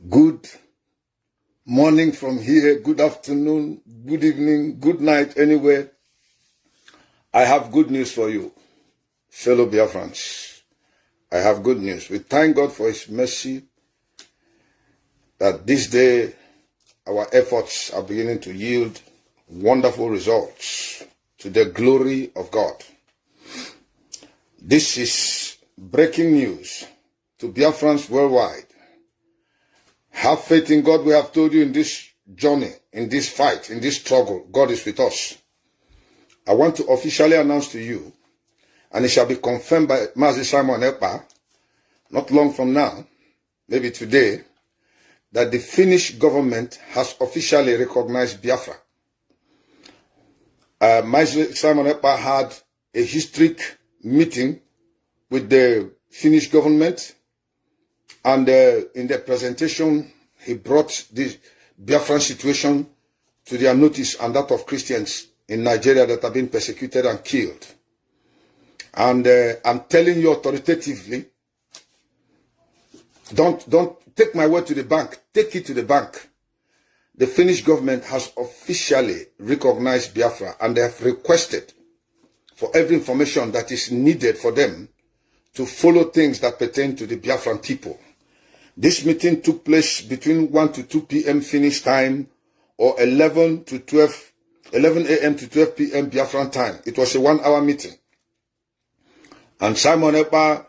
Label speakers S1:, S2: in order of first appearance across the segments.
S1: Good morning from here, good afternoon, good evening, good night, anywhere. I have good news for you, fellow Biafrans. I have good news. We thank God for His mercy that this day our efforts are beginning to yield wonderful results to the glory of God. This is breaking news to Biafrans worldwide. Have faith in God. We have told you in this journey, in this fight, in this struggle, God is with us. I want to officially announce to you, and it shall be confirmed by Mazi Simon Ekpa, not long from now, maybe today, that the Finnish government has officially recognized Biafra. Mazi Simon Ekpa had a historic meeting with the Finnish government, and in the presentation, he brought the Biafran situation to their notice and that of Christians in Nigeria that have been persecuted and killed. And I'm telling you authoritatively, don't take my word to the bank, take it to the bank. The Finnish government has officially recognized Biafra, and they have requested for every information that is needed for them to follow things that pertain to the Biafran people. This meeting took place between 1 to 2 p.m. Finnish time, or 11 a.m. to 12 p.m. Biafran time. It was a 1-hour meeting. And Simon Ekpa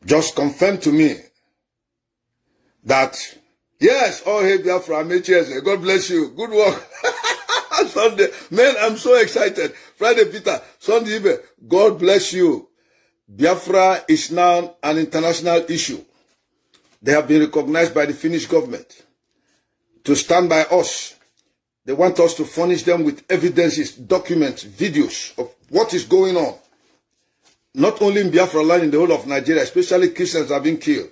S1: just confirmed to me that, yes, oh hey Biafra, God bless you, good work. Sunday, man, I'm so excited. Friday, Peter, Sunday, God bless you. Biafra is now an international issue. They have been recognized by the Finnish government to stand by us. They want us to furnish them with evidences, documents, videos of what is going on. Not only in Biafra land, in the whole of Nigeria, especially Christians are being killed.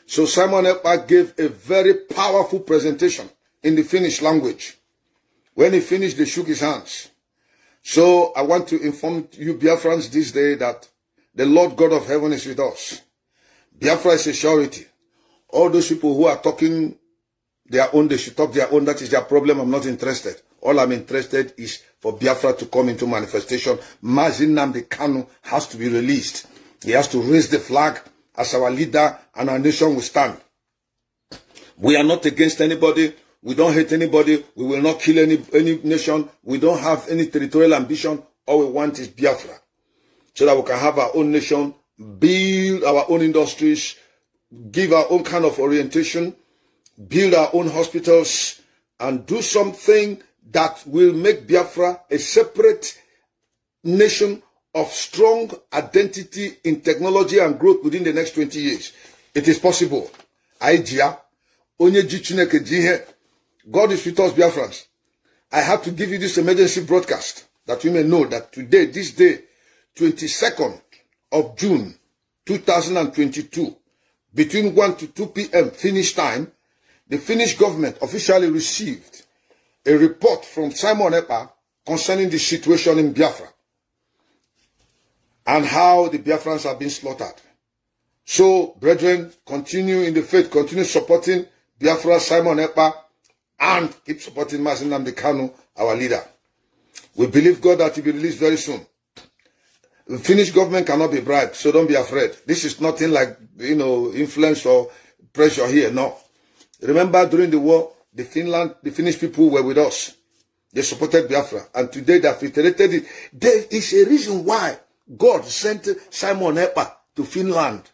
S1: So Simon Ekpa gave a very powerful presentation in the Finnish language. When he finished, they shook his hands. So I want to inform you Biafrans this day that the Lord God of heaven is with us. Biafra is a surety. All those people who are talking their own, they should talk their own. That is their problem. I'm not interested. All I'm interested is for Biafra to come into manifestation. Mazi Nnamdi Kanu has to be released. He has to raise the flag as our leader, and our nation will stand. We are not against anybody. We don't hate anybody. We will not kill any nation. We don't have any territorial ambition. All we want is Biafra, so that we can have our own nation, build our own industries, give our own kind of orientation, build our own hospitals, and do something that will make Biafra a separate nation of strong identity in technology and growth within the next 20 years. It is possible. God is with us, Biafrans. I have to give you this emergency broadcast that you may know that today, this day, 22nd of June, 2022, between 1 to 2 p.m. Finnish time, the Finnish government officially received a report from Simon Ekpa concerning the situation in Biafra and how the Biafrans have been slaughtered. So, brethren, continue in the faith, continue supporting Biafra, Simon Ekpa, and keep supporting Mazi Nnamdi Kanu, our leader. We believe God that he will be released very soon. The Finnish government cannot be bribed, so don't be afraid. This is nothing like, influence or pressure here, no. Remember, during the war, the Finnish people were with us. They supported Biafra, and today they have reiterated it. There is a reason why God sent Simon Ekpa to Finland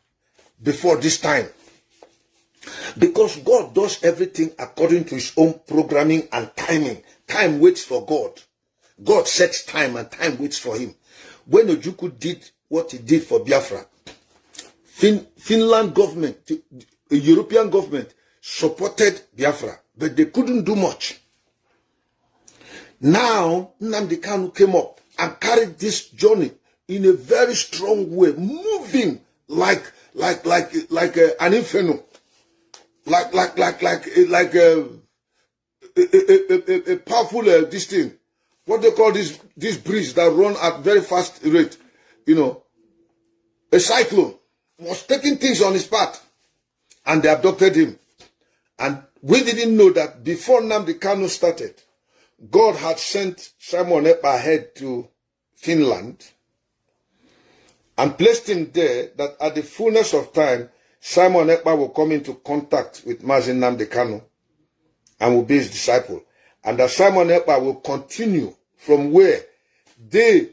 S1: before this time. Because God does everything according to his own programming and timing. Time waits for God. God sets time, and time waits for him. When Ojukwu did what he did for Biafra, Finland government, the European government supported Biafra, but they couldn't do much. Now, Nnamdi Kanu came up and carried this journey in a very strong way, moving like an inferno, like a powerful this thing. What they call this breeze that run at very fast rate, a cyclone was taking things on his path. and they abducted him. And we didn't know that before Nnamdi Kanu started, God had sent Simon Ekpa ahead to Finland and placed him there, that at the fullness of time, Simon Ekpa will come into contact with Mazi Nnamdi Kanu and will be his disciple. And that Simon Ekpa will continue from where they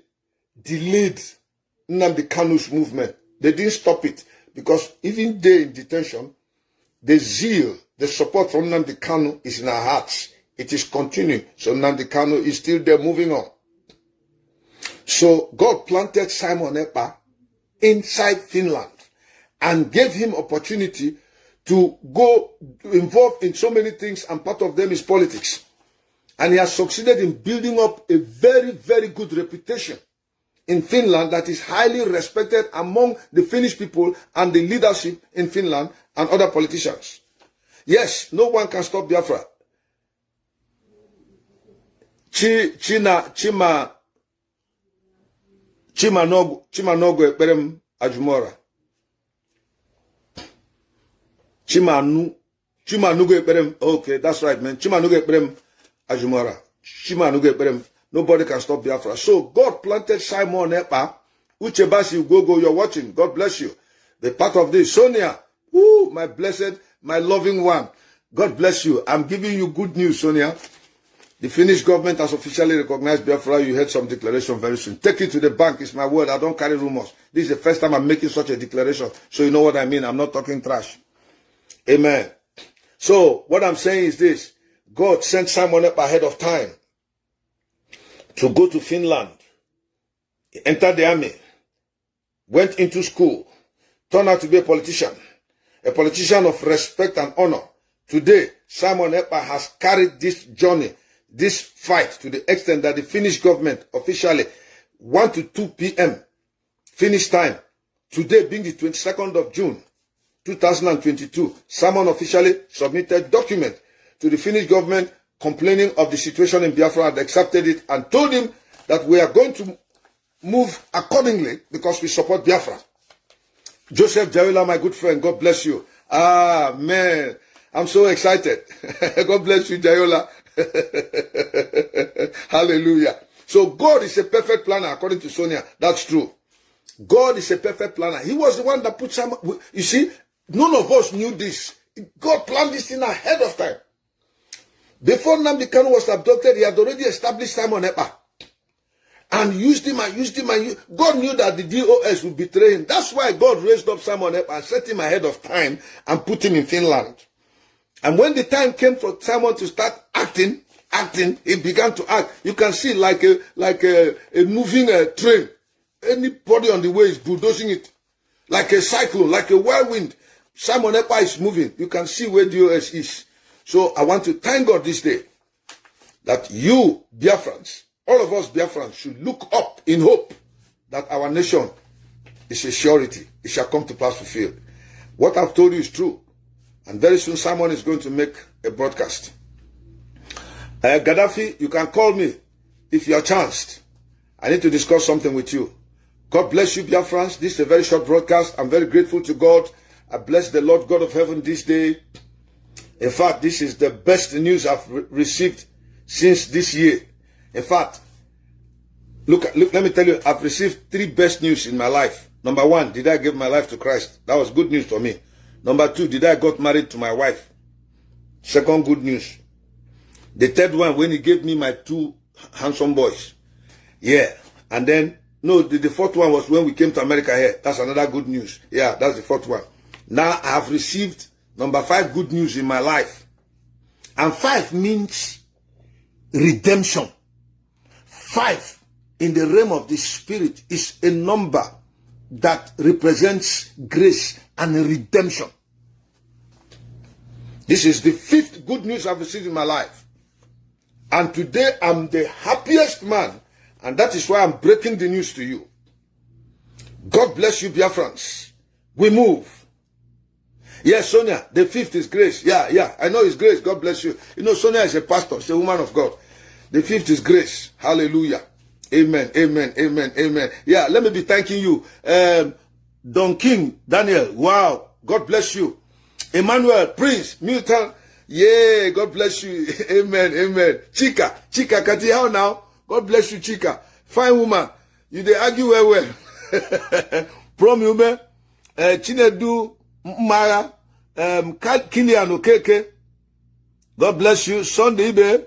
S1: delayed Nnamdi Kanu's movement. They didn't stop it, because even they in detention, the zeal, the support from Nnamdi Kanu is in our hearts. It is continuing. So Nnamdi Kanu is still there, moving on. So God planted Simon Ekpa inside Finland and gave him opportunity to go involved in so many things, and part of them is politics. And he has succeeded in building up a very, very good reputation in Finland that is highly respected among the Finnish people and the leadership in Finland and other politicians. Yes, no one can stop Biafra. Chima nogo ekperem ajumora. Chima nugo ekperem. Okay, that's right, man. Chima nugo ekperem ajumora. Chima nugo ekperem. Nobody can stop Biafra. So God planted Simon Ekpa. Uchebasi Ugogo, you're watching. God bless you. The part of this. Sonia, woo, my blessed, my loving one. God bless you. I'm giving you good news, Sonia. The Finnish government has officially recognized Biafra. You heard some declaration very soon. Take it to the bank. It's my word. I don't carry rumors. This is the first time I'm making such a declaration. So you know what I mean. I'm not talking trash. Amen. So what I'm saying is this. God sent Simon Ekpa ahead of time to go to Finland. He entered the army, went into school, turned out to be a politician of respect and honor. Today, Simon Ekpa has carried this journey, this fight, to the extent that the Finnish government officially 1 to 2 p.m. Finnish time, today being the 22nd of June, 2022, Simon officially submitted document to the Finnish government complaining of the situation in Biafra, and accepted it and told him that we are going to move accordingly because we support Biafra. Joseph Jayola, my good friend, God bless you. Ah, man, I'm so excited. God bless you, Jayola. Hallelujah. So God is a perfect planner, according to Sonia. That's true. God is a perfect planner. He was the one that put some, you see, none of us knew this. God planned this thing ahead of time. Before Nnamdi Kanu was abducted, he had already established Simon Ekpa and used him. God knew that the DOS would betray him. That's why God raised up Simon Ekpa and set him ahead of time and put him in Finland. And when the time came for Simon to start acting, he began to act. You can see like a moving train. Anybody on the way is bulldozing it. Like a cyclone, like a whirlwind. Simon Ekpa is moving. You can see where DOS is. So I want to thank God this day that you, Biafrans, all of us Biafrans, should look up in hope that our nation is a surety. It shall come to pass fulfilled. What I've told you is true. And very soon Simon is going to make a broadcast. Gaddafi, you can call me if you are chanced. I need to discuss something with you. God bless you, Biafrans. This is a very short broadcast. I'm very grateful to God. I bless the Lord God of heaven this day. In fact, this is the best news I've received since this year. In fact, look, let me tell you, I've received 3 best news in my life. Number 1, did I give my life to Christ? That was good news for me. Number 2, did I got married to my wife? Second good news. The third one, when he gave me my 2 handsome boys. Yeah. And then, no, the fourth one was when we came to America here. That's another good news. Yeah, that's the fourth one. Now I have received number 5 good news in my life. And 5 means redemption. 5 in the realm of the spirit is a number that represents grace and redemption. This is the 5th good news I've received in my life. And today I'm the happiest man. And that is why I'm breaking the news to you. God bless you, Biafrans. We move. Yes, Sonia, the 5th is grace. Yeah, I know it's grace. God bless you. You know, Sonia is a pastor. She's a woman of God. The 5th is grace. Hallelujah. Amen, amen, amen, amen. Yeah, let me be thanking you. Don King, Daniel, wow. God bless you. Emmanuel, Prince, Milton. Yeah, God bless you. Amen, amen. Chika, Kati, how now? God bless you, Chika. Fine woman. You they argue well. Prom human. Chinedu, Mara, Kilian Okeke. God bless you. Sunday, Ibe.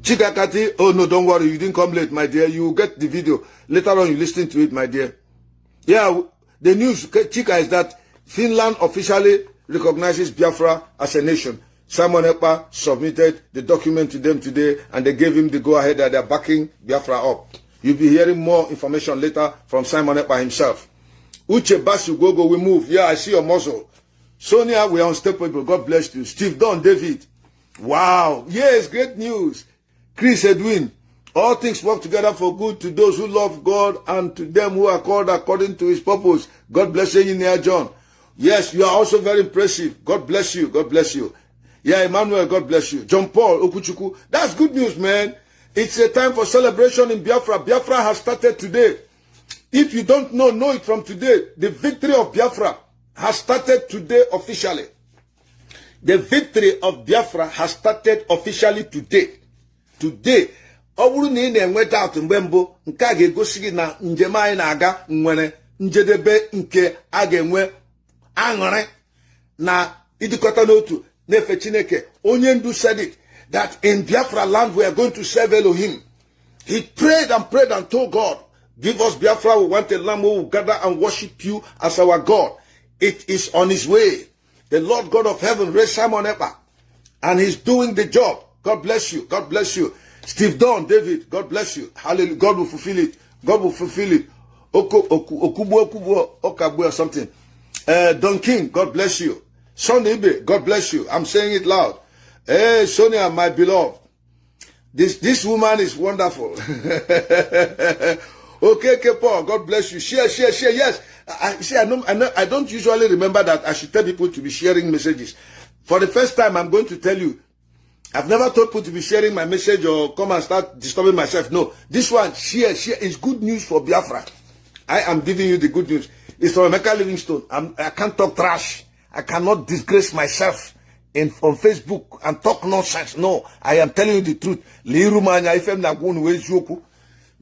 S1: Chika Kati. Oh, no, don't worry. You didn't come late, my dear. You will get the video. Later on, you listen to it, my dear. Yeah, the news, Chika, is that Finland officially recognizes Biafra as a nation. Simon Ekpa submitted the document to them today, and they gave him the go-ahead that they're backing Biafra up. You'll be hearing more information later from Simon Ekpa himself. Uche Basu Gogo, we move. Yeah, I see your muscle. Sonia, we are unstoppable. God bless you. Steve Don, David. Wow. Yes, great news. Chris Edwin. All things work together for good to those who love God and to them who are called according to his purpose. God bless you, Engineer John. Yes, you are also very impressive. God bless you. God bless you. Yeah, Emmanuel, God bless you. John Paul Okuchuku. That's good news, man. It's a time for celebration in Biafra. Biafra has started today. If you don't know it from today. The victory of Biafra has started today officially. The victory of Biafra has started officially today. Today. Ọ bụrụ na ị na-enweta atụ mgbe mbụ nke a ga-egosi gị na njem anyị na-aga nwere njedebe nke a ga-enwe aṅụrị na ịdịkọta n'otu na-efe Chineke. Onye ndu said it that in Biafra land we are going to serve Elohim. He prayed and told God, give us Biafra, we want a lamb who will gather and worship you as our God. It is on his way. The Lord God of heaven raised Simon Ekpa and he's doing the job. God bless you. God bless you. Steve Don, David, God bless you. Hallelujah. God will fulfill it. God will fulfill it. Okubu, Okabu or something. Don King, God bless you. Son Ibe, God bless you. I'm saying it loud. Hey, Sonia, my beloved. This woman is wonderful. Okay, Ekpa, God bless you. Share. Yes. I don't usually remember that I should tell people to be sharing messages. For the first time, I'm going to tell you, I've never told people to be sharing my message or come and start disturbing myself. No, this one, share, is good news for Biafra. I am giving you the good news. It's from Emeka Livingstone. I can't talk trash. I cannot disgrace myself on Facebook and talk nonsense. No, I am telling you the truth.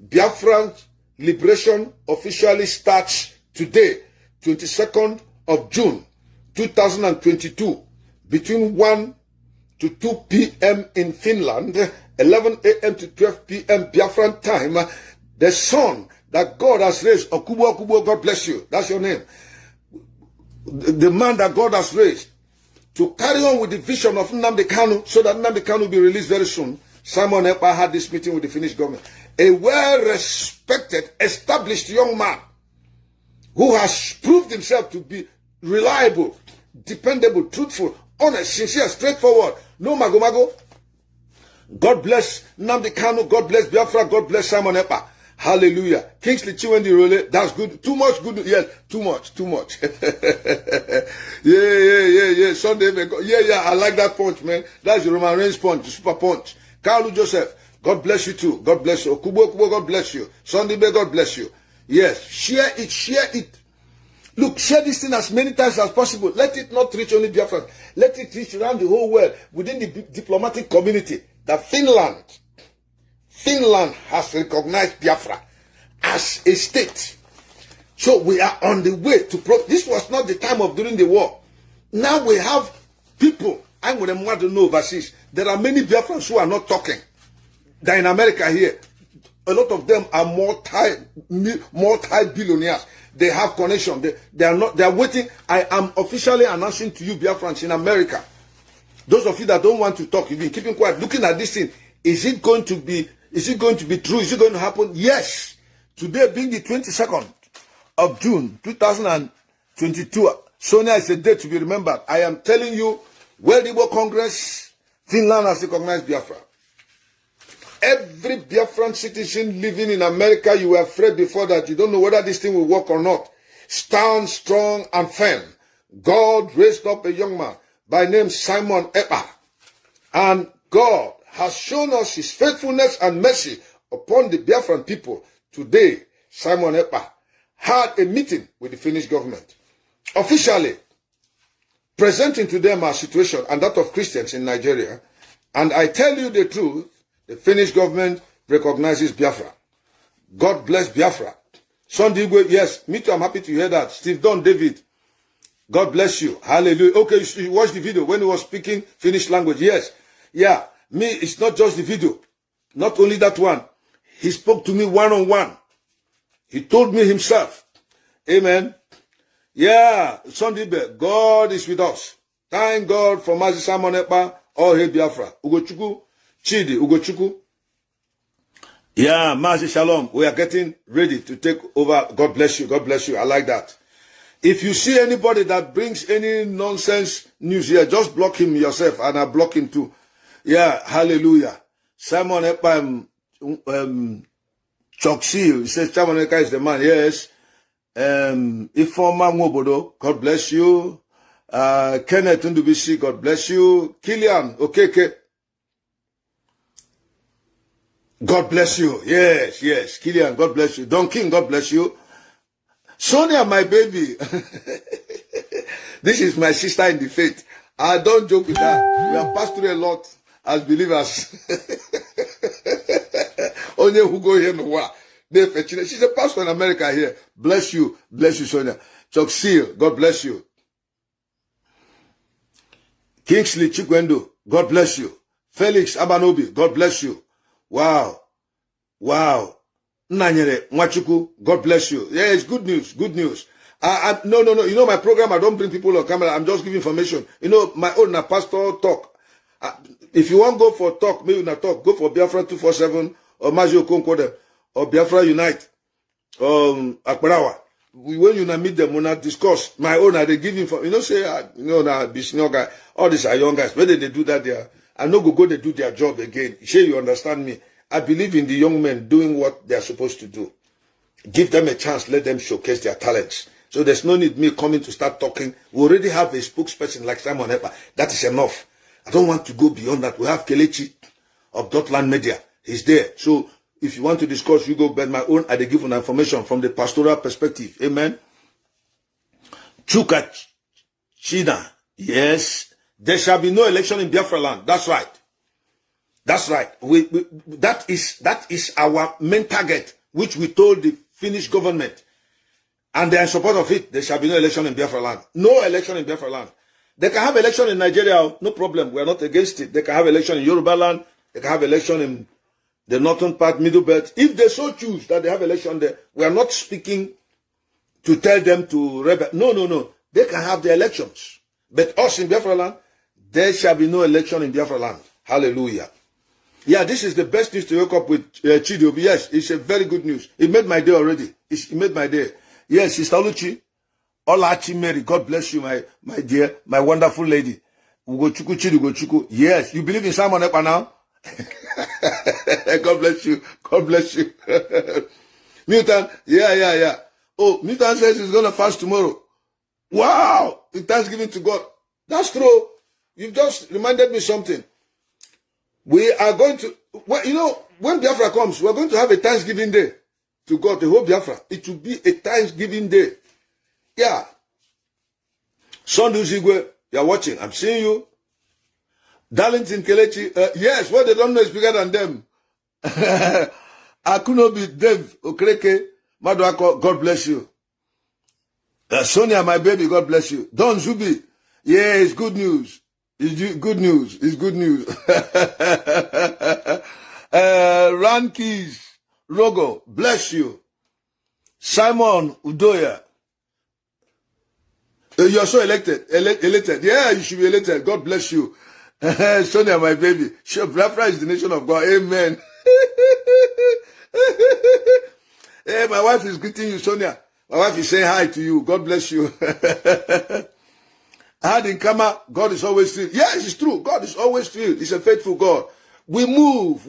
S1: Biafran liberation officially starts today, 22nd of June, 2022, between 1 to 2 p.m. in Finland, 11 a.m. to 12 p.m. Biafran time. The son that God has raised, Okubo, God bless you. That's your name. The man that God has raised to carry on with the vision of Nnamdi Kanu, so that Nnamdi Kanu will be released very soon. Simon Ekpa had this meeting with the Finnish government. A well-respected, established young man who has proved himself to be reliable, dependable, truthful, honest, sincere, straightforward. No mago. God bless Nnamdi Kanu. God bless Biafra. God bless Simon Ekpa. Hallelujah. Kingsley Chiwendi Role. That's good. Too much good. Yes, too much. Yeah. Sunday. Yeah. I like that punch, man. That's the Roman Reigns punch, the super punch. Carlo Joseph. God bless you too. God bless you. Okubo, God bless you. Sunday, God bless you. Yes. Share it. Look, share this thing as many times as possible. Let it not reach only Biafra. Let it reach around the whole world within the diplomatic community that Finland has recognized Biafra as a state. So we are on the way to this was not the time of during the war. Now we have people, I'm going to want to know overseas. There are many Biafrans who are not talking. They're in America here. A lot of them are multi-billionaires. They have connection. They are waiting. I am officially announcing to you, Biafrans in America. Those of you that don't want to talk, you've been keeping quiet, looking at this thing. Is it going to be true? Is it going to happen? Yes. Today being the 22nd of June, 2022, Sonia is a date to be remembered. I am telling you, World Igbo Congress, Finland has recognized Biafra. Every Biafran citizen living in America, you were afraid before that. You don't know whether this thing will work or not. Stand strong and firm. God raised up a young man by name Simon Ekpa. And God has shown us his faithfulness and mercy upon the Biafran people. Today, Simon Ekpa had a meeting with the Finnish government. Officially, presenting to them our situation and that of Christians in Nigeria. And I tell you the truth, the Finnish government recognizes Biafra. God bless Biafra. Sunday, yes, me too, I'm happy to hear that. Steve Don David, God bless you. Hallelujah. Okay, you watched the video when he was speaking Finnish language. Yes. Yeah, me, it's not just the video. Not only that one. He spoke to me one-on-one. He told me himself. Amen. Yeah, Sunday, God is with us. Thank God for Mazi Simon Ekpa, all hail Biafra. Ugochukwu, Chidi, Ugochukwu. Yeah, Mazi Shalom. We are getting ready to take over. God bless you. God bless you. I like that. If you see anybody that brings any nonsense news here, just block him yourself, and I block him too. Yeah, hallelujah. Simon Ekpa, Choksi, he says Simon Ekpa is the man. Yes. Ifoma Ngobodo, God bless you. Kenneth Ndubisi, God bless you. Killian, okay. God bless you. Yes, yes. Killian, God bless you. Don King, God bless you. Sonia, my baby. This is my sister in the faith. I don't joke with her. We have passed through a lot as believers. Only who go here no wa. She's a pastor in America here. Bless you, Sonia. Chuck Seal, God bless you. Kingsley Chikwendo, God bless you. Felix Abanobi, God bless you. Wow. Nanyere Mwachuku, God bless you. Yeah, it's good news. No. You know my program, I don't bring people on camera. I'm just giving information. You know, my own pastor talk. If you want to go for talk, maybe not talk. Go for Biafra 247 or Mazio Konkodem or Biafra Unite. Akbarawa. When you meet them, we not discuss. My own, they give info. You know, say, guy. All these are young guys. Whether they do that, I know go they do their job again. Sure, you understand me. I believe in the young men doing what they are supposed to do. Give them a chance. Let them showcase their talents. So there's no need me coming to start talking. We already have a spokesperson like Simon Ekpa. That is enough. I don't want to go beyond that. We have Kelechi of Dotland Media. He's there. So if you want to discuss, you go. But my own, I give you information from the pastoral perspective. Amen. Chuka China. Yes. There shall be no election in Biafra land. That's right. That's right. That is our main target, which we told the Finnish government. And they are in support of it. There shall be no election in Biafra land. No election in Biafra land. They can have election in Nigeria. No problem. We are not against it. They can have election in Yoruba land. They can have election in the northern part, middle belt. If they so choose that they have election there, we are not speaking to tell them to rebel. No. They can have the elections. But us in Biafra land, there shall be no election in Biafra land. Hallelujah. Yeah, this is the best news to wake up with Chidi. Yes, it's a very good news. It made my day already. It made my day. Yes, Sister Luchi. Olachi Mary, God bless you, my dear, my wonderful lady. Ugochukwu Chidi Ugochukwu. Yes, you believe in Simon Ekpa now? God bless you. God bless you. Milton, yeah. Oh, Milton says he's going to fast tomorrow. Wow! Thanksgiving to God. That's true. You've just reminded me something. We are going to, when Biafra comes, we're going to have a Thanksgiving day to God, the whole Biafra. It will be a Thanksgiving day. Yeah. Sondu Zigwe, you're watching. I'm seeing you. Darlington Kelechi, yes, what they don't know is bigger than them. Akunobi, Dev, Okreke, Maduako, God bless you. Sonia, my baby, God bless you. Don Zubi, yeah, it's good news. It's good news. It's good news. Rankis, Rogo, bless you. Simon Udoya, you're so elected. Yeah, you should be elected. God bless you. Sonia, my baby. Sure, Biafra is the nation of God. Amen. Hey, my wife is greeting you, Sonia. My wife is saying hi to you. God bless you. I had in Kama, God is always still. Yes, it's true. God is always still. He's a faithful God. We move.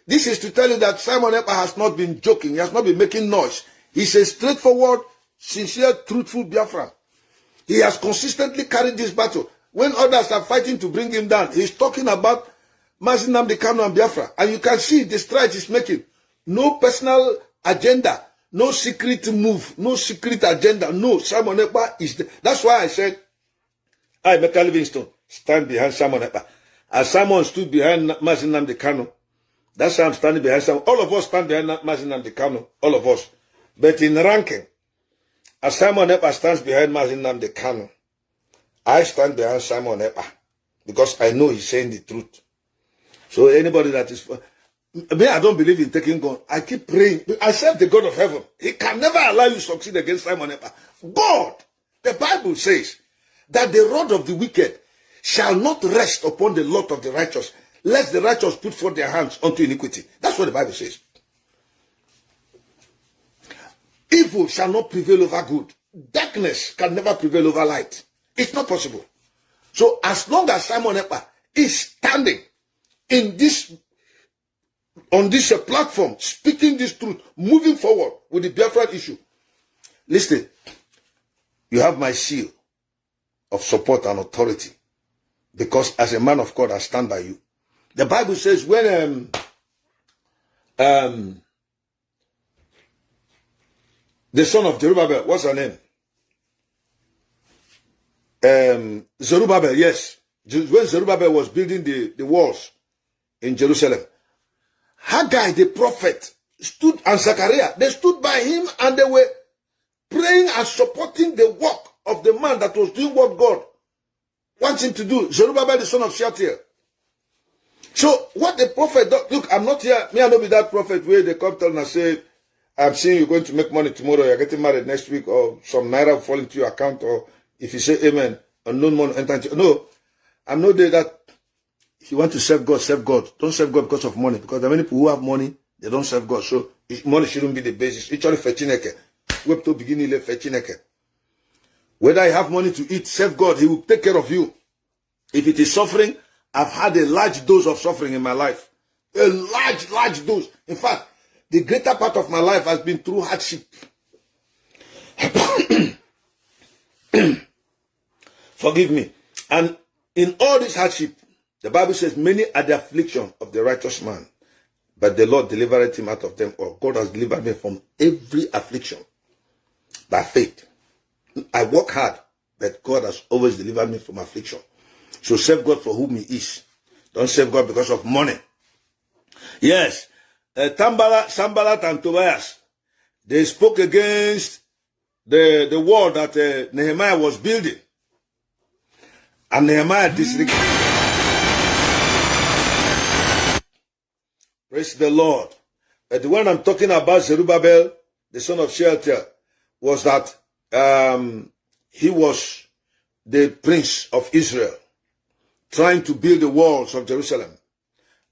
S1: This is to tell you that Simon Ekpa has not been joking. He has not been making noise. He's a straightforward, sincere, truthful Biafran. He has consistently carried this battle. When others are fighting to bring him down, he's talking about Mazi Kanu and Biafra. And you can see the strides he's making. No personal agenda. No secret move, no secret agenda. No, Simon Ekpa is the, that's why I said, I, Mecca Livingstone, stand behind Simon Ekpa. As Simon stood behind Mazin Nnamdi Kanu, that's why I'm standing behind Simon. All of us stand behind Mazin Nnamdi Kanu, all of us. But in ranking, as Simon Ekpa stands behind Mazin Nnamdi Kanu, I stand behind Simon Ekpa because I know he's saying the truth. So anybody that is, me, I don't believe in taking gun. I keep praying. I serve the God of heaven. He can never allow you to succeed against Simon Ekpa. God, the Bible says that the rod of the wicked shall not rest upon the lot of the righteous, lest the righteous put forth their hands unto iniquity. That's what the Bible says. Evil shall not prevail over good. Darkness can never prevail over light. It's not possible. So as long as Simon Ekpa is standing in this, on this platform, speaking this truth, moving forward with the Biafra issue, listen, you have my seal of support and authority, because as a man of God, I stand by you. The Bible says when the son of Zerubbabel, what's her name? Zerubbabel, yes. When Zerubbabel was building the walls in Jerusalem, Haggai, the prophet, stood, and Zechariah, they stood by him and they were praying and supporting the work of the man that was doing what God wants him to do, Zerubbabel, the son of Shealtiel. So what the prophet does, look, I'm not here, me I know be that prophet where they come tell and say, I'm seeing you're going to make money tomorrow, you're getting married next week, or some naira will fall into your account, or if you say amen, unknown money enter into, no, I'm not there that if you want to serve God, serve God. Don't serve God because of money, because there are many people who have money, they don't serve God. So money shouldn't be the basis. Actually, fetchineke. Web to begin ile fetchineke. Whether you have money to eat, serve God, He will take care of you. If it is suffering, I've had a large dose of suffering in my life. A large dose. In fact, the greater part of my life has been through hardship. Forgive me. And in all this hardship, the Bible says, many are the affliction of the righteous man, but the Lord delivered him out of them all. God has delivered me from every affliction by faith. I work hard, but God has always delivered me from affliction. So serve God for whom He is. Don't serve God because of money. Yes, Sanballat and Tobias, they spoke against the wall that Nehemiah was building. And Nehemiah disregarded. Praise the Lord. But the one I'm talking about, Zerubbabel, the son of Shealtiel, was that he was the prince of Israel, trying to build the walls of Jerusalem.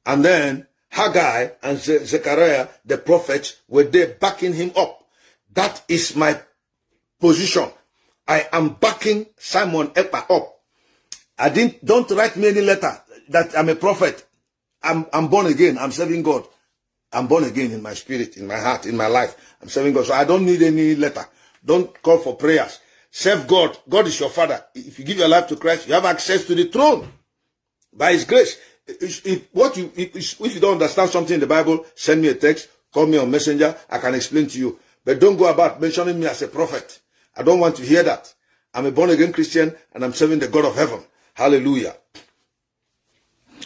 S1: And then Haggai and Zechariah, the prophets, were there backing him up. That is my position. I am backing Simon Ekpa up. Don't write me any letter that I'm a prophet. I'm born again. I'm serving God. I'm born again in my spirit, in my heart, in my life. I'm serving God. So I don't need any letter. Don't call for prayers. Serve God. God is your father. If you give your life to Christ, you have access to the throne by His grace. If you don't understand something in the Bible, send me a text, call me on Messenger. I can explain to you. But don't go about mentioning me as a prophet. I don't want to hear that. I'm a born again Christian and I'm serving the God of heaven. Hallelujah.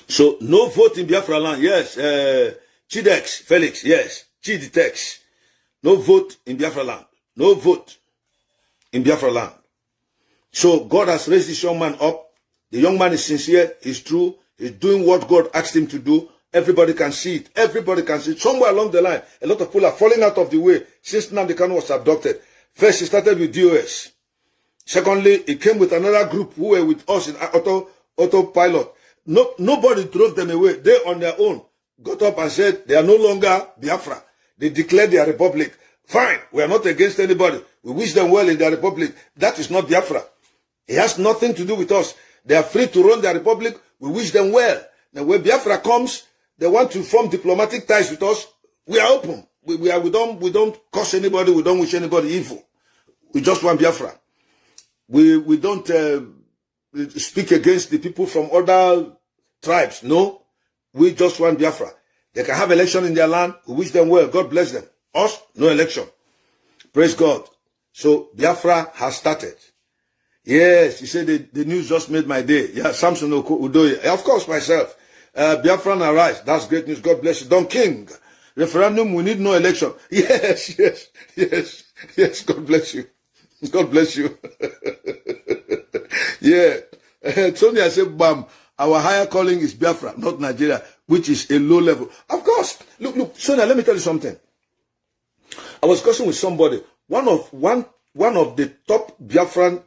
S1: So no vote in Biafra land. Yes. Chidex, Felix. Yes. Chiditex. No vote in Biafra land. No vote in Biafra land. So God has raised this young man up. The young man is sincere. He's true. He's doing what God asked him to do. Everybody can see it. Everybody can see it. Somewhere along the line, a lot of people are falling out of the way since Nnamdi Kanu was abducted. First, he started with DOS. Secondly, he came with another group who were with us in autopilot. Nobody drove them away. They on their own got up and said they are no longer Biafra. They declared their republic. Fine, we are not against anybody. We wish them well in their republic. That is not Biafra. It has nothing to do with us. They are free to run their republic. We wish them well. Now when Biafra comes, they want to form diplomatic ties with us. We are open. We don't curse anybody. We don't wish anybody evil. We just want Biafra. We don't speak against the people from other tribes. No, we just want Biafra. They can have election in their land. We wish them well. God bless them. Us, no election. Praise God. So Biafra has started. Yes, he said the news just made my day. Yeah, Samson Udoye. Of course, myself. Biafra arise. That's great news. God bless you. Don King. Referendum, we need no election. Yes, yes, yes, yes. God bless you. God bless you. Yeah. Sonia said, bam, our higher calling is Biafra, not Nigeria, which is a low level. Of course. Look, Sonia, let me tell you something. I was discussing with somebody, one of the top Biafran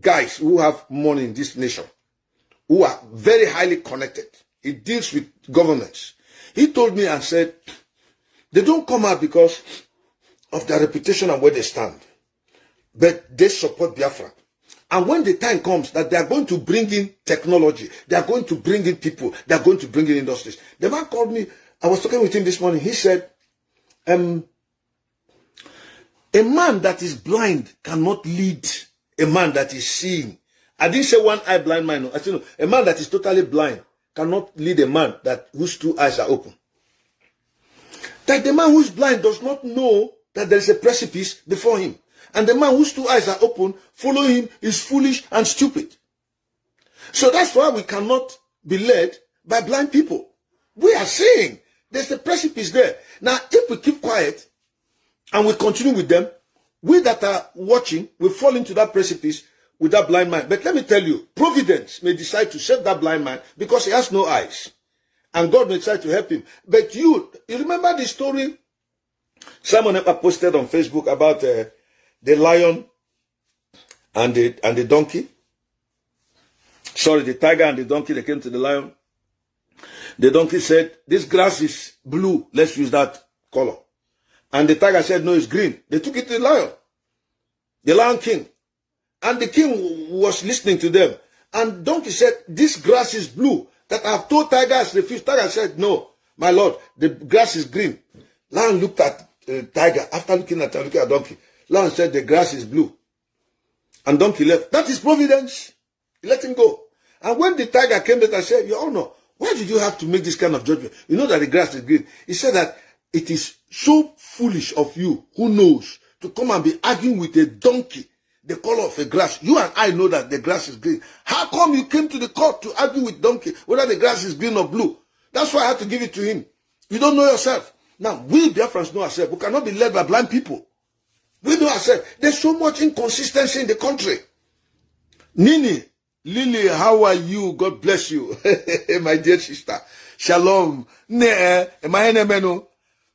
S1: guys who have money in this nation, who are very highly connected. He deals with governments. He told me and said, they don't come out because of their reputation and where they stand, but they support Biafra. And when the time comes that they are going to bring in technology, they are going to bring in people, they are going to bring in industries. The man called me, I was talking with him this morning, he said, a man that is blind cannot lead a man that is seeing. I didn't say one eye blind man. No. I said no. A man that is totally blind cannot lead a man whose two eyes are open. That the man who's blind does not know that there is a precipice before him. And the man whose two eyes are open, following him, is foolish and stupid. So that's why we cannot be led by blind people. We are saying there's a precipice there. Now, if we keep quiet and we continue with them, we that are watching will fall into that precipice with that blind man. But let me tell you, Providence may decide to save that blind man because he has no eyes. And God may try to help him. But you remember the story Simon Ekpa posted on Facebook about the lion and the donkey? Sorry, the tiger and the donkey, they came to the lion. The donkey said, this grass is blue, let's use that color. And the tiger said, no, it's green. They took it to the lion king. And the king was listening to them. And donkey said, this grass is blue. That I have told tiger has refused. Tiger said, no, my lord, the grass is green. Lion looked at tiger. After looking at donkey, lion said, the grass is blue. And donkey left. That is providence. He let him go. And when the tiger came back and said, your honor, why did you have to make this kind of judgment? You know that the grass is green. He said that it is so foolish of you who knows to come and be arguing with a donkey the color of a grass. You and I know that the grass is green. How come you came to the court to argue with donkey whether the grass is green or blue? That's why I had to give it to him. You don't know yourself. Now, we Biafrans know ourselves. We cannot be led by blind people. We know ourselves. There's so much inconsistency in the country. Nini, Lily, how are you? God bless you. My dear sister. Shalom.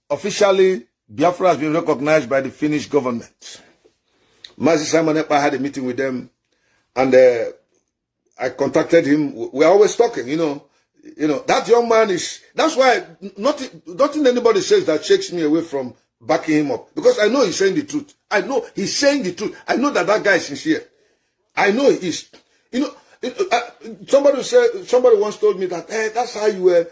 S1: Officially, Biafra has been recognized by the Finnish government. Mazi Simon Ekpa had a meeting with them, and I contacted him. We're always talking, you know. That young man is, that's why nothing anybody says that shakes me away from backing him up. Because I know he's saying the truth. I know he's saying the truth. I know that guy is sincere. I know he is. Somebody once told me that, hey, that's how you were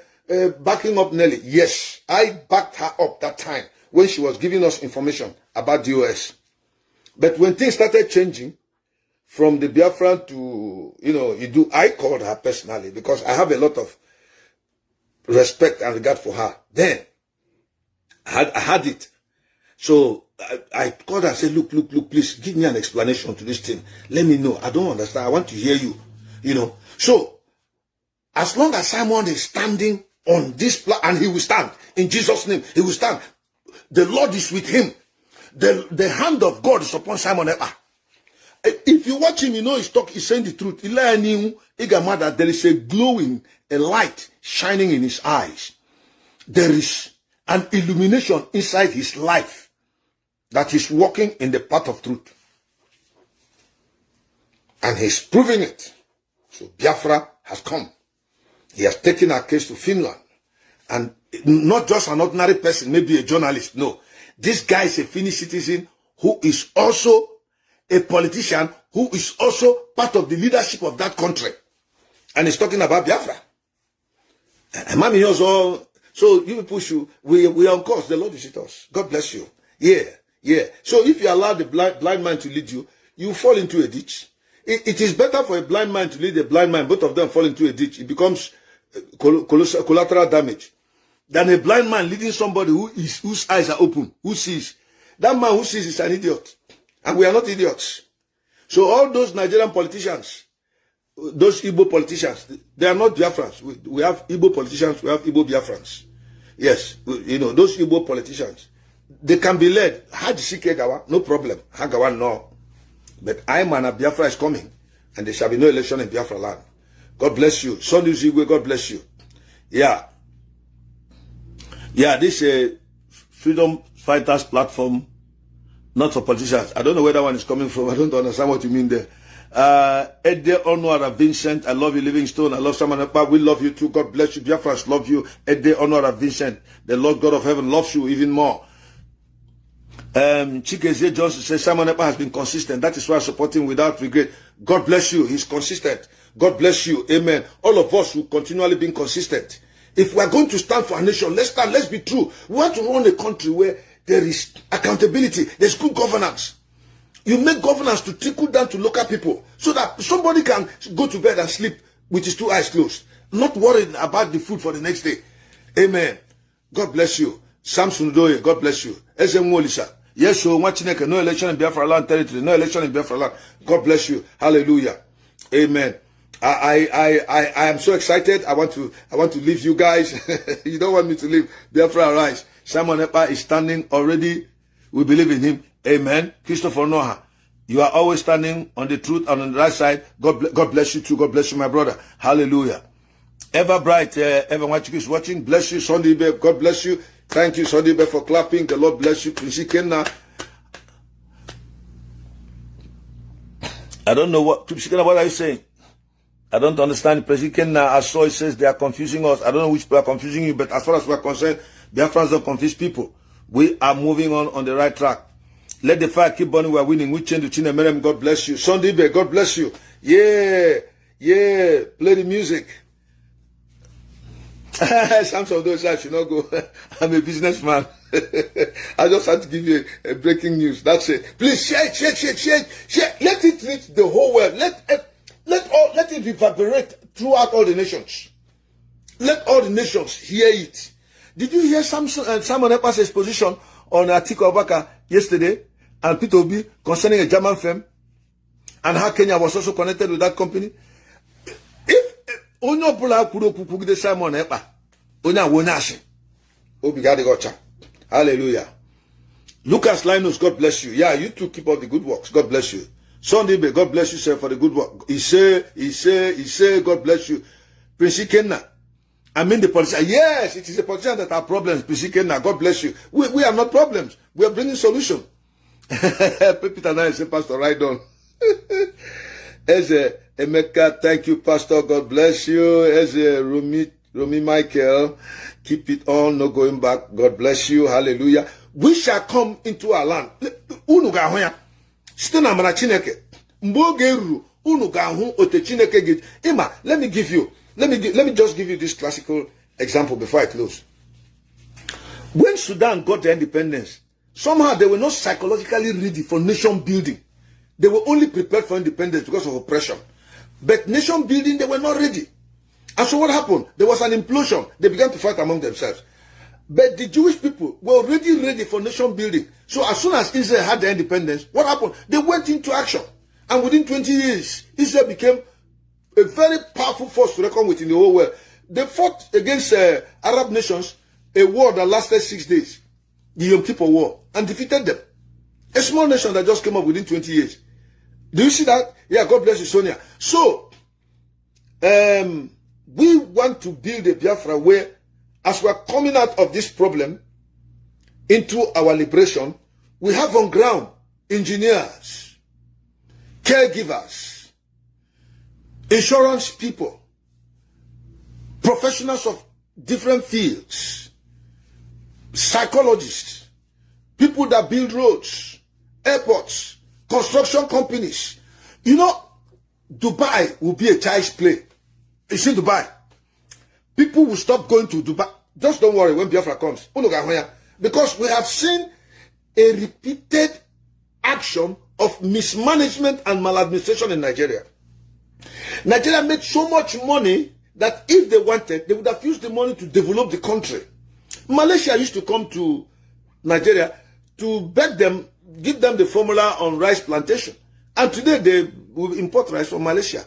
S1: backing up Nelly. Yes, I backed her up that time when she was giving us information about the US. But when things started changing from the Biafran to, I called her personally because I have a lot of respect and regard for her. Then I had it. So I called her and said, look, please give me an explanation to this thing. Let me know. I don't understand. I want to hear you, So as long as Simon is standing on this and he will stand in Jesus' name, he will stand. The Lord is with him. The hand of God is upon Simon Ekpa. If you watch him, he's saying the truth. There is a glowing, a light shining in his eyes. There is an illumination inside his life that he's walking in the path of truth. And he's proving it. So Biafra has come. He has taken our case to Finland. And not just an ordinary person, maybe a journalist. No. This guy is a Finnish citizen who is also a politician, who is also part of the leadership of that country. And he's talking about Biafra. So you push you, we are on course. The Lord is with us. God bless you. Yeah. So if you allow the blind man to lead you, you fall into a ditch. It is better for a blind man to lead a blind man. Both of them fall into a ditch. It becomes collateral damage. Than a blind man leading somebody whose eyes are open, who sees. That man who sees is an idiot. And we are not idiots. So all those Nigerian politicians, those Igbo politicians, they are not Biafrans. We have Igbo politicians, we have Igbo Biafrans. Yes, you know, those Igbo politicians, they can be led. Gawa, no problem. Hagawa, no. But Ayman Biafra is coming, and there shall be no election in Biafra land. God bless you. Sunday Zigwe, God bless you. Yeah. Yeah, this Freedom Fighters platform, not for politicians. I don't know where that one is coming from. I don't understand what you mean there. Ede Onwara Vincent, I love you, Livingstone. I love Simon Ekpa. We love you too. God bless you. Biafrans love you. Ede Onwara Vincent, the Lord God of heaven loves you even more. Chikezie Johnson says Simon Ekpa has been consistent. That is why I support him without regret. God bless you. He's consistent. God bless you. Amen. All of us will continually be consistent. If we are going to stand for our nation, let's stand. Let's be true. We want to run a country where there is accountability. There's good governance. You make governance to trickle down to local people so that somebody can go to bed and sleep with his two eyes closed, not worrying about the food for the next day. Amen. God bless you. Samson Doye, God bless you. Ezemwolisa. Yes, so no election in Biafra land territory, no election in Biafra land. God bless you. Hallelujah. Amen. I am so excited. I want to leave you guys. You don't want me to leave. Biafra rise. Simon Ekpa is standing already. We believe in him. Amen. Christopher Noah, you are always standing on the truth and on the right side. God bless you too. God bless you, my brother. Hallelujah. Ever bright, everyone is watching. Bless you, Sunday Babe. God bless you. Thank you, Sunday Babe, for clapping. The Lord bless you. Prince Kenna. I don't know what are you saying? I don't understand. Prince Kenna, I saw it says they are confusing us. I don't know which people are confusing you, but as far as we are concerned, Biafrans don't confuse people. We are moving on the right track. Let the fire keep burning. We are winning. We change the Chine Merem. God bless you. Sunday Bay, God bless you. Yeah. Play the music. Some of those I should not go. I'm a businessman. I just had to give you a breaking news. That's it. Please share. Let it reach the whole world. Let it reverberate throughout all the nations. Let all the nations hear it. Did you hear Simon Ekpa's exposition on Atiku Abubakar yesterday and Peter Obi concerning a German firm and how Kenya was also connected with that company? If onyo pula kuro pupugide Simon Ekpa, onya wonashi, obigade gocha. Hallelujah. Lucas Linus, God bless you. Yeah, you too keep up the good works. God bless you. Sunday, God bless you, sir, for the good work. He say, God bless you. Prince Kenna. I mean the politician. Yes, it is the politician that have problems. Prince Kenna, God bless you. We have not problems. We are bringing solution. Peter Nai say, Pastor, right on. Eze Emeka, thank you, Pastor. God bless you. Eze Rumi Michael, keep it on, no going back. God bless you. Hallelujah. We shall come into our land. Unuga hoya. Stena mara Chineke. Mbogeru unuga hu ote Chineke git. Ima, let me just give you this classical example before I close. When Sudan got their independence, somehow they were not psychologically ready for nation building. They were only prepared for independence because of oppression. But nation building, they were not ready. And so what happened? There was an implosion. They began to fight among themselves. But the Jewish people were already ready for nation building. So as soon as Israel had their independence, what happened? They went into action. And within 20 years, Israel became a very powerful force to reckon with in the whole world. They fought against Arab nations, a war that lasted 6 days, the Yom Kippur War, and defeated them. A small nation that just came up within 20 years. Do you see that? Yeah, God bless you, Sonia. So, we want to build a Biafra where, as we are coming out of this problem into our liberation, we have on ground engineers, caregivers, insurance people, professionals of different fields, psychologists, people that build roads, airports, construction companies. You know, Dubai will be a child's play. It's in Dubai. People will stop going to Dubai. Just don't worry when Biafra comes. Because we have seen a repeated action of mismanagement and maladministration in Nigeria. Nigeria made so much money that if they wanted, they would have used the money to develop the country. Malaysia used to come to Nigeria to beg them, give them the formula on rice plantation. And today they will import rice from Malaysia.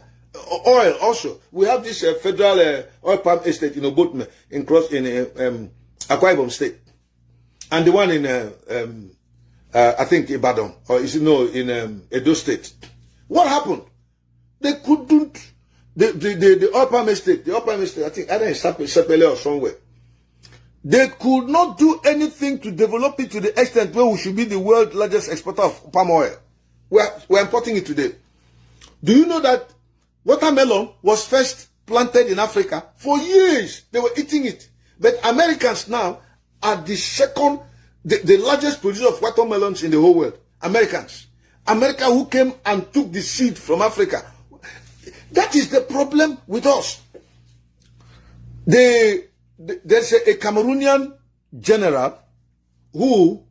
S1: Oil also. We have this federal oil palm estate in Obotme, in Akwa Ibom State. And the one in, I think, Ibadan, or is it no, in Edo State. What happened? They couldn't, the oil palm estate, I think, either in Sapele or somewhere. They could not do anything to develop it to the extent where we should be the world's largest exporter of palm oil. We're importing it today. Do you know that watermelon was first planted in Africa? For years, they were eating it. But Americans now are the second, the largest producer of watermelons in the whole world. Americans. America who came and took the seed from Africa. That is the problem with us. There's a Cameroonian general who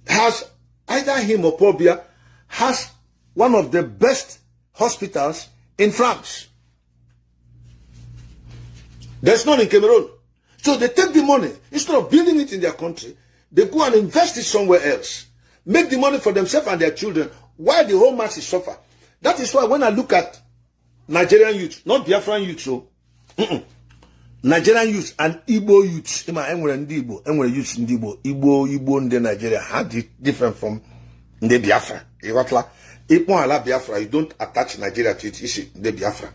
S1: has, either him or Paul Biya, has one of the best hospitals in France. There's none in Cameroon. So they take the money, instead of building it in their country, they go and invest it somewhere else. Make the money for themselves and their children, while the whole masses suffer. That is why when I look at Nigerian youth, not Biafran youth, so Nigerian youth and Igbo youths, Igbo youths in Igbo in the Nigeria, how different from the Biafra. Igbo ala Biafra, you don't attach Nigeria to it, it's the Biafra.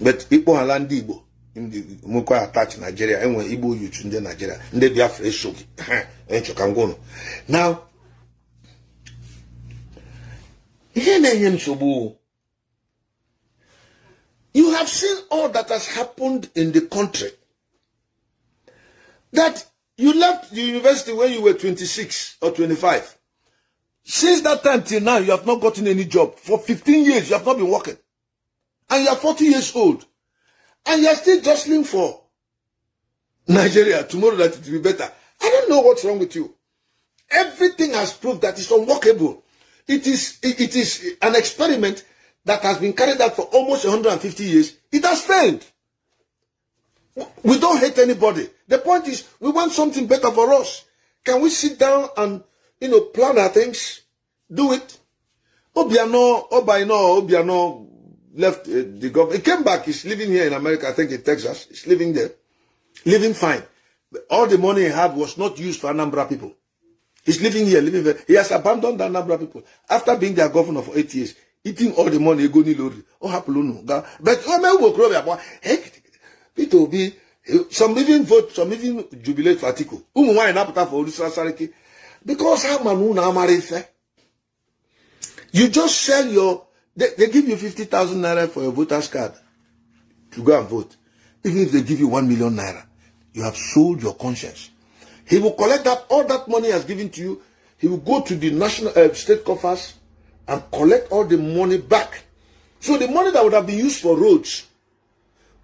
S1: But Igbo ala Igbo, in the Mukwa attach Nigeria, and when Igbo youths in the Nigeria, in the Biafra is shogi. Now, you have seen all that has happened in the country. That you left the university when you were 26 or 25. Since that time till now, you have not gotten any job. For 15 years, you have not been working. And you are 40 years old. And you are still jostling for Nigeria tomorrow that it will be better. I don't know what's wrong with you. Everything has proved that it's unworkable. It is an experiment that has been carried out for almost 150 years. It has failed. We don't hate anybody. The point is, we want something better for us. Can we sit down and, plan our things? Do it. Obiano left the government. He came back. He's living here in America, I think in Texas. He's living there. Living fine. But all the money he had was not used for Anambra people. He's living here, living there. He has abandoned the Anambra people. After being their governor for 8 years, eating all the money, go Nilori. Oh, Hapuluno. But some even vote, some even jubilate for Atiku. Because you just sell your, they give you 50,000 naira for your voter's card to go and vote. Even if they give you 1 million naira, you have sold your conscience. He will collect that, all that money he has given to you. He will go to the national state coffers and collect all the money back. So the money that would have been used for roads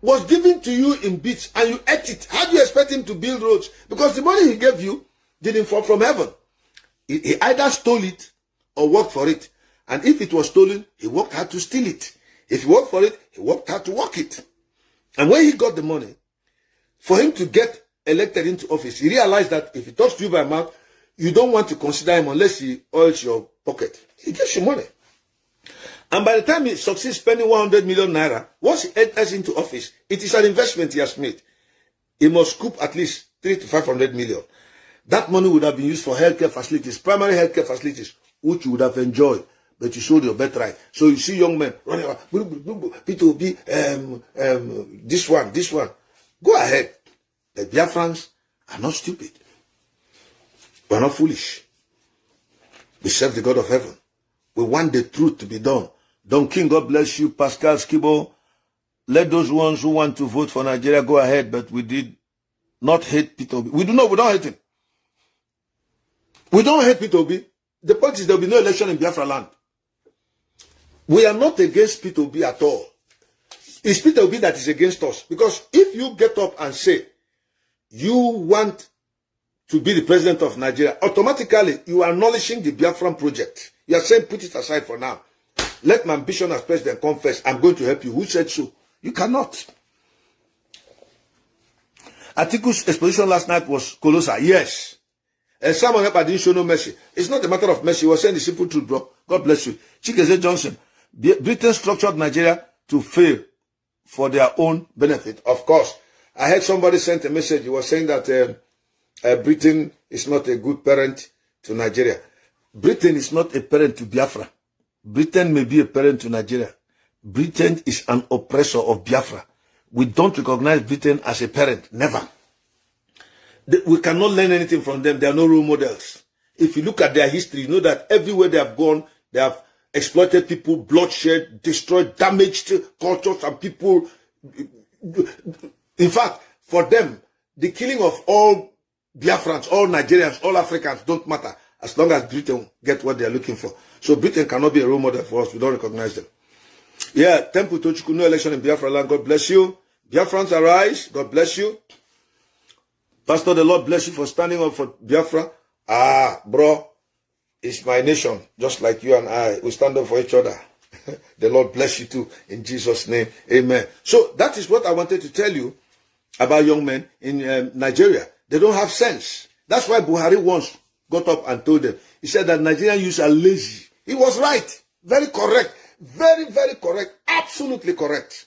S1: was given to you in bits and you ate it. How do you expect him to build roads? Because the money he gave you didn't fall from heaven. He either stole it or worked for it. And if it was stolen, he worked hard to steal it. If he worked for it, he worked hard to work it. And when he got the money, for him to get elected into office, he realized that if he talks to you by mouth, you don't want to consider him unless he oils your pocket. He gives you money. And by the time he succeeds spending 100 million naira, once he enters into office, it is an investment he has made. He must scoop at least 300 to 500 million. That money would have been used for healthcare facilities, primary healthcare facilities, which you would have enjoyed, but you sold your birthright. So you see young men running around, P2B, this one. Go ahead. The Biafrans are not stupid. We are not foolish. We serve the God of heaven. We want the truth to be done. Don King, God bless you. Pascal Skibo, let those ones who want to vote for Nigeria go ahead, but we did not hate Peter Obi. We don't hate him. We don't hate Peter Obi. The point is there will be no election in Biafra land. We are not against Peter Obi at all. It's Peter Obi that is against us. Because if you get up and say, you want to be the president of Nigeria, automatically you are acknowledging the Biafran project. You are saying, put it aside for now. Let my ambition as president come first. I'm going to help you. Who said so? You cannot. Atiku's exposition last night was colossal. Yes. Simon Ekpa didn't show no mercy. It's not a matter of mercy. He was saying the simple truth, bro. God bless you. Chikeze Johnson, Britain structured Nigeria to fail for their own benefit. Of course, I heard somebody sent a message. He was saying that Britain is not a good parent to Nigeria. Britain is not a parent to Biafra. Britain may be a parent to Nigeria. Britain is an oppressor of Biafra. We don't recognize Britain as a parent. Never. We cannot learn anything from them. They are no role models. If you look at their history, you know that everywhere they have gone, they have exploited people, bloodshed, destroyed, damaged cultures and people. In fact, for them, the killing of all Biafrans, all Nigerians, all Africans don't matter as long as Britain get what they are looking for. So Britain cannot be a role model for us. We don't recognize them. Yeah, Temple Tochukwu, no election in Biafra land. God bless you. Biafrans arise. God bless you. Pastor, the Lord bless you for standing up for Biafra. Bro, it's my nation. Just like you and I, we stand up for each other. The Lord bless you too. In Jesus' name, amen. So that is what I wanted to tell you about young men in Nigeria. They don't have sense. That's why Buhari once got up and told them. He said that Nigerian youths are lazy. He was right. Very correct. Very, very correct. Absolutely correct.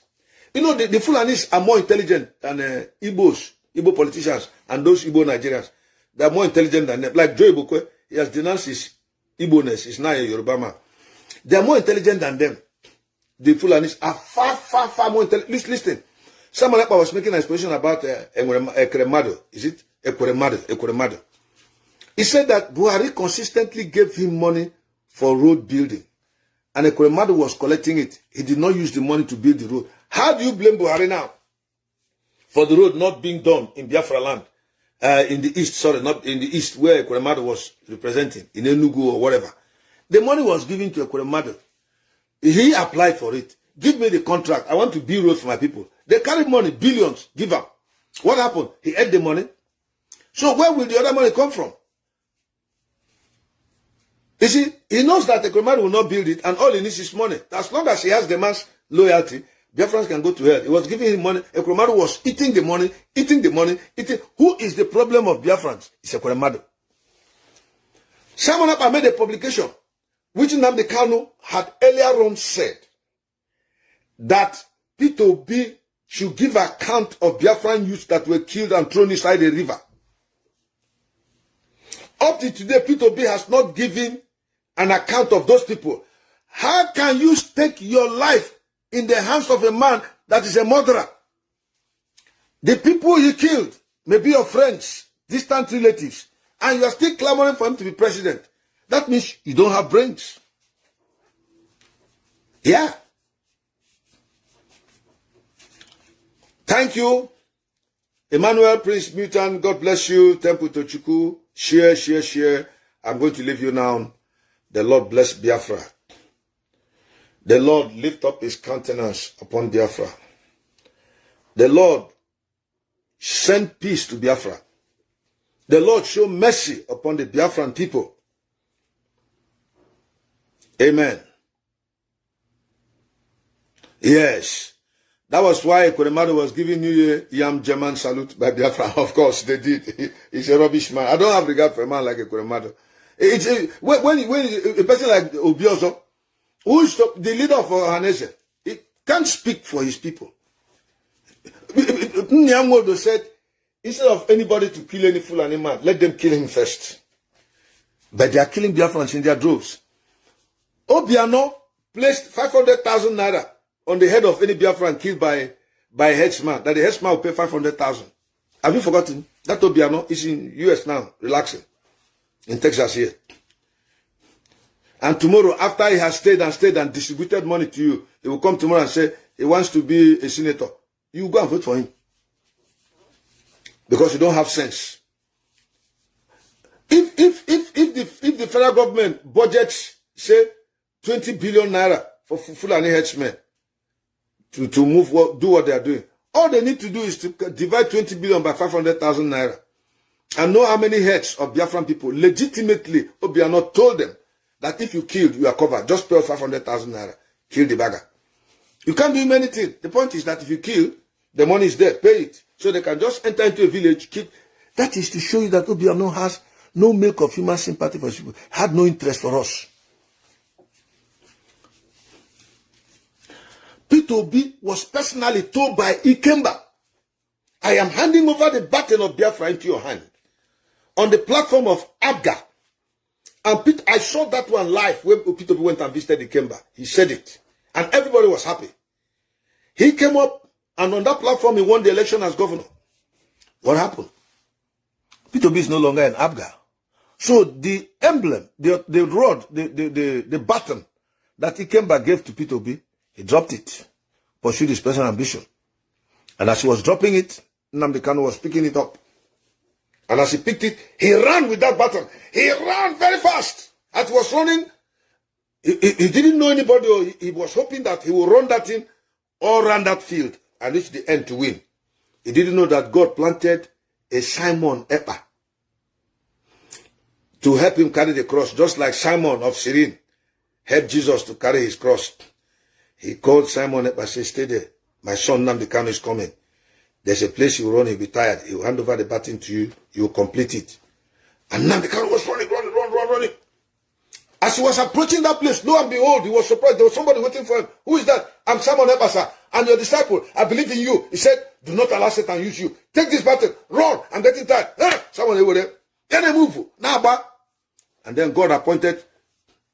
S1: You know, the Fulanis are more intelligent than Igbo politicians and those Igbo Nigerians. They are more intelligent than them. Like Joe Ibokwe, he has denounced his Igbo-ness. He's now a Yoruba man. They are more intelligent than them. The Fulanis are far, far, far more intelligent. Listen. Someone was making an exposition about Ekremado. Is it? Ekremado. He said that Buhari consistently gave him money for road building. And Ekremado was collecting it. He did not use the money to build the road. How do you blame Buhari now for the road not being done in Biafra land? In the east, sorry, not in the east where Ekremado was representing, in Enugu or whatever. The money was given to Ekremado. He applied for it. Give me the contract. I want to build roads for my people. They carried money, billions, give up. What happened? He ate the money. So where will the other money come from? You see, he knows that Ekremado will not build it and all he needs is money. As long as he has the man's loyalty, Biafrans can go to hell. He was giving him money. Ekremado was eating the money. Who is the problem of Biafrans? It's Ekremado. Simon Ekpa made a publication which Nnamdi Kanu had earlier on said that P2B should give account of Biafran youths that were killed and thrown inside a river. Up to today, P2B has not given an account of those people. How can you stake your life in the hands of a man that is a murderer? The people he killed may be your friends, distant relatives, and you are still clamoring for him to be president. That means you don't have brains. Yeah. Thank you. Emmanuel Prince Mutant, God bless you. Temple Tochukwu, share. I'm going to leave you now. The Lord bless Biafra. The Lord lift up his countenance upon Biafra. The Lord send peace to Biafra. The Lord show mercy upon the Biafran people. Amen. Yes. That was why Ekremado was giving you a yam German salute by Biafra. Of course, they did. He's a rubbish man. I don't have regard for a man like Ekremado. When a person like Obiozo, who is the leader of our nation, he can't speak for his people. Nyamwodo said, instead of anybody to kill any Fulani man, let them kill him first. But they are killing Biafrans in their droves. Obiano placed 500,000 naira on the head of any Biafran killed by a headsman, that the headsman will pay 500,000. Have you forgotten? That Obiano is in US now, relaxing. In Texas here. And tomorrow, after he has stayed and distributed money to you, he will come tomorrow and say he wants to be a senator. You go and vote for him. Because you don't have sense. If the federal government budgets, say, 20 billion naira for Fulani headsmen to move, do what they are doing, all they need to do is to divide 20 billion by 500,000 naira. And know how many heads of Biafran people legitimately Obiano told them that if you killed, you are covered. Just pay us 500,000 naira. Kill the bagger. You can't do anything. The point is that if you kill, the money is there. Pay it. So they can just enter into a village, kill. That is to show you that Obiano has no milk of human sympathy for people, had no interest for us. Peter Obi was personally told by Ekpa, I am handing over the baton of Biafra into your hand on the platform of Abga. And Peter, I saw that one live when Peter Obi went and visited Ekpa. He said it. And everybody was happy. He came up and on that platform he won the election as governor. What happened? Peter Obi is no longer an Abga. So the emblem, the rod, the baton that Ekpa gave to Peter Obi, he dropped it, pursued his personal ambition. And as he was dropping it, Nnamdi Kanu was picking it up. And as he picked it, he ran with that baton. He ran very fast. As he was running, he didn't know anybody. He was hoping that he would run that in or run that field and reach the end to win. He didn't know that God planted a Simon Ekpa to help him carry the cross, just like Simon of Cyrene helped Jesus to carry his cross. He called Simon Ekpa and said, stay there. My son Nnamdi Kanu is coming. There's a place you run, he'll be tired. He'll hand over the baton to you. You'll complete it. And Nnamdi Kanu was running. As he was approaching that place, lo and behold, he was surprised. There was somebody waiting for him. Who is that? I'm Simon Ekpa, sir. I'm your disciple. I believe in you. He said, do not allow Satan use you. Take this baton. Run. I'm getting tired. Someone over there. Then they move. And then God appointed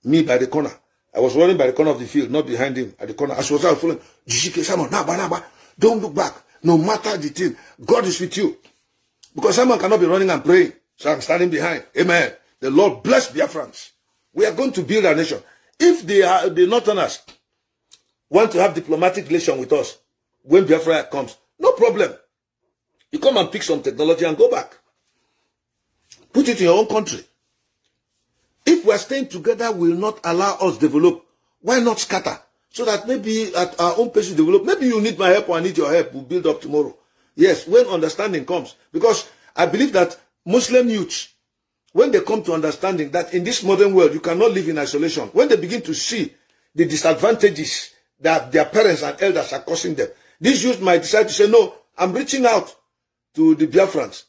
S1: me by the corner. I was running by the corner of the field, not behind him, at the corner. As I was following, Simon, don't look back. No matter the thing, God is with you. Because Simon cannot be running and praying. So I'm standing behind. Amen. The Lord bless Biafrans. We are going to build a nation. If the Northerners want to have diplomatic relation with us, when Biafra comes, no problem. You come and pick some technology and go back. Put it in your own country. If we are staying together, will not allow us develop. Why not scatter? So that maybe at our own pace we develop. Maybe you need my help or I need your help. We'll build up tomorrow. Yes, when understanding comes. Because I believe that Muslim youths, when they come to understanding that in this modern world, you cannot live in isolation. When they begin to see the disadvantages that their parents and elders are causing them, these youth might decide to say, no, I'm reaching out to the Biafrans.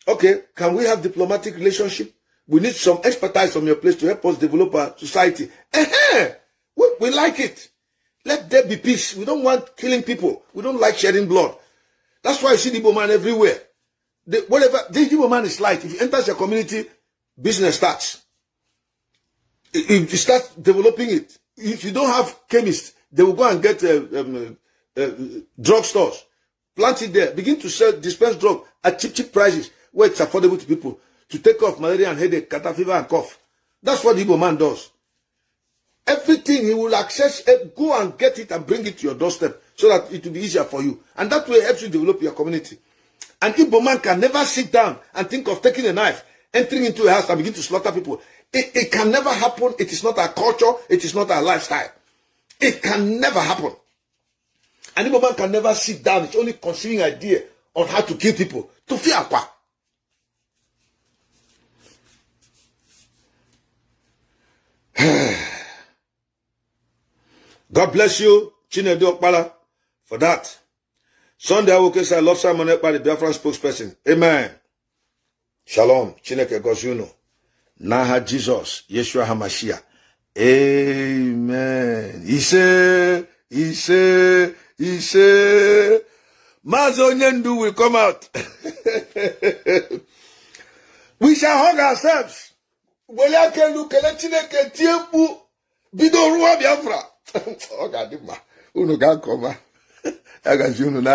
S1: Okay, can we have diplomatic relationship? We need some expertise from your place to help us develop our society. We like it. Let there be peace. We don't want killing people. We don't like shedding blood. That's why you see the Igbo man everywhere. The Igbo man is light. If he enters your community, business starts. If you start developing it, if you don't have chemists, they will go and get drug stores. Plant it there. Begin to sell, dispense drug at cheap prices where it's affordable to people to take off malaria and headache, catarrh fever and cough. That's what the Igbo man does. Everything he will access, go and get it and bring it to your doorstep so that it will be easier for you. And that way helps you develop your community. An Igbo man can never sit down and think of taking a knife, entering into a house and begin to slaughter people. It can never happen. It is not our culture. It is not our lifestyle. It can never happen. An Igbo man can never sit down. It's only conceiving idea on how to kill people. To fear Ekpa. God bless you, Chinedu Okpala, for that. Sunday, I will say I love Simon Ekpa, the Biafran spokesperson. Amen. Shalom. Chineke Gozuno. Naha Jesus. Yeshua HaMashiach. Amen. Ise. Mazonyendu will come out. We shall hug ourselves. Chineke Tiempu. Bido Rua Biafra. Oh, God, uno can come. I got you